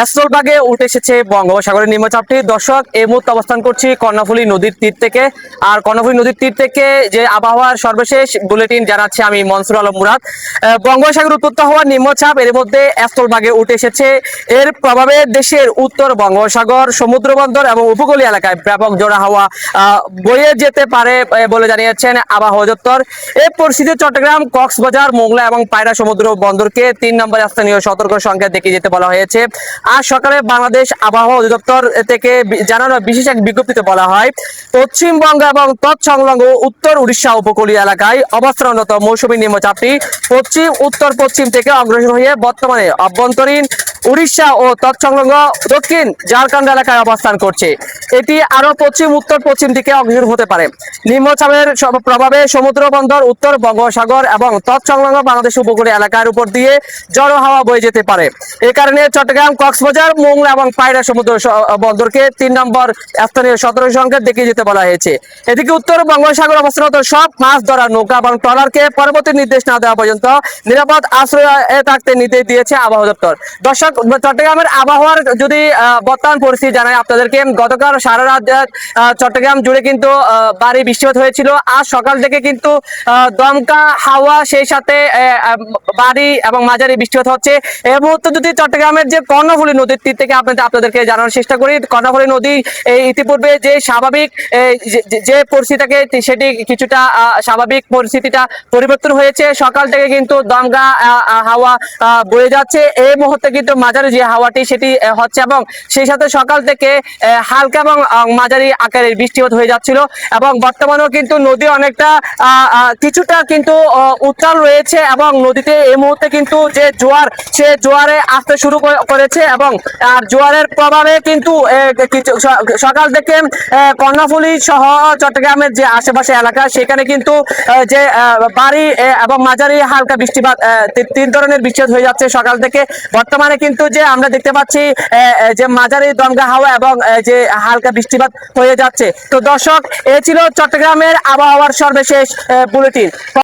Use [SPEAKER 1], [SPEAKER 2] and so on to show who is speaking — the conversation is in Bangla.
[SPEAKER 1] স্থলভাগে উঠে এসেছে বঙ্গোপসাগরের নিম্নচাপটি। দর্শক, এই মুহূর্তে অবস্থান করছি কর্ণফুলী নদীর তীর থেকে। আর কর্ণফুলী নদীর তীর থেকে যে আবহাওয়ার সর্বশেষ বুলেটিন জানাচ্ছে আমি মনসুর আলম মুরাদ। বঙ্গোপসাগর উৎপন্ন হওয়া নিম্নচাপ এর মধ্যে স্থলভাগে উঠে এসেছে। এর প্রভাবে দেশের উত্তর বঙ্গোপসাগর, সমুদ্র বন্দর এবং উপকূলীয় এলাকায় ব্যাপক জোড়া হাওয়া বয়ে যেতে পারে বলে জানিয়েছেন আবহাওয়া দপ্তর। এই পরিস্থিতি চট্টগ্রাম, কক্সবাজার, মোংলা এবং পায়রা সমুদ্র বন্দরকে 3 নম্বর স্থানীয় সতর্ক সংকেত দেখিয়ে যেতে বলা হয়েছে। আজ সকালে বাংলাদেশ আবহাওয়া অধিদপ্তর থেকে জানানো বিশেষ এক বিজ্ঞপ্তিতে বলা হয়, পশ্চিমবঙ্গ এবং তৎসংলগ্ন উত্তর উড়িষ্যা উপকূলীয় এলাকায় অবস্থানরত মৌসুমী নিম্নচাপটি পশ্চিম উত্তর পশ্চিম থেকে অগ্রসর হয়ে বর্তমানে অভ্যন্তরীণ উড়িষ্যা ও তৎসংলগ্ন দক্ষিণ ঝাড়খণ্ড এলাকায় অবস্থান করছে। এটি আরো পশ্চিম উত্তর পশ্চিম দিকে অগ্রসর হতে পারে। নিম্নচাপের প্রভাবে সমুদ্র বন্দর, উত্তর বঙ্গোপসাগর এবং তৎসংলগ্ন বাংলাদেশ উপকূলীয় এলাকার উপর দিয়ে জড়ো হাওয়া বয়ে যেতে পারে। এ কারণে চট্টগ্রাম, কক্সবাজার, মোংলা এবং পায়রা সমুদ্র বন্দরকে 3 নম্বর স্থানীয় সতর্ক সংকেত দেখিয়ে যেতে বলা হয়েছে। এদিকে উত্তর বঙ্গোপসাগর অবস্থানরত সব মাছ ধরার নৌকা এবং ট্রলারকে পরবর্তী নির্দেশ না দেওয়া পর্যন্ত নিরাপদ আশ্রয়ে থাকতে নির্দেশ দিয়েছে আবহাওয়া দপ্তর। দর্শক, চট্টগ্রামের আবহাওয়ার যদি বর্তমান পরিস্থিতি জানাই আপনাদেরকে, গতকাল সারা রাত চট্টগ্রাম জুড়ে কিন্তু ভারী বৃষ্টিপাত হয়েছিল। আজ সকাল থেকে কিন্তু দমকা হাওয়া, সেই সাথে ভারী এবং মাঝারি বৃষ্টিপাত হচ্ছে। এই মুহূর্তে যদি চট্টগ্রামের যে কর্ণফুলী নদীর তীর থেকে আপনাদেরকে জানানোর চেষ্টা করি, কর্ণফুলী নদী ইতিপূর্বে যে স্বাভাবিক যে পরিস্থিতি থাকে সেটি কিছুটা স্বাভাবিক পরিস্থিতিটা পরিবর্তন হয়েছে। সকাল থেকে কিন্তু দমকা হাওয়া বয়ে যাচ্ছে। এই মুহূর্তে কিন্তু মাঝারি যে হাওয়াটি সেটি হচ্ছে এবং সেই সাথে সকাল থেকে হালকা এবং মাঝারি আকারের বৃষ্টিপাত হয়ে যাচ্ছিল এবং বর্তমানেও কিন্তু নদী অনেকটা কিছুটা কিন্তু উত্তাল রয়েছে এবং নদীতে এই মুহূর্তে কিন্তু যে জোয়ার, সে জোয়ারে আসতে শুরু করেছে এবং জোয়ারের প্রভাবে কিন্তু সকাল থেকে কর্ণফুলী সহ চট্টগ্রামের যে আশেপাশে এলাকা সেখানে কিন্তু যে ভারী এবং মাঝারি হালকা বৃষ্টিপাত, 3 ধরনের বৃষ্টিপাত হয়ে যাচ্ছে সকাল থেকে। বর্তমানে কিন্তু যে আমরা দেখতে পাচ্ছি যে মাঝারি দমকা হাওয়া এবং যে হালকা বৃষ্টিপাত হয়ে যাচ্ছে। তো দর্শক, এ ছিল চট্টগ্রামের আবহাওয়ার সর্বশেষ বুলেটিন।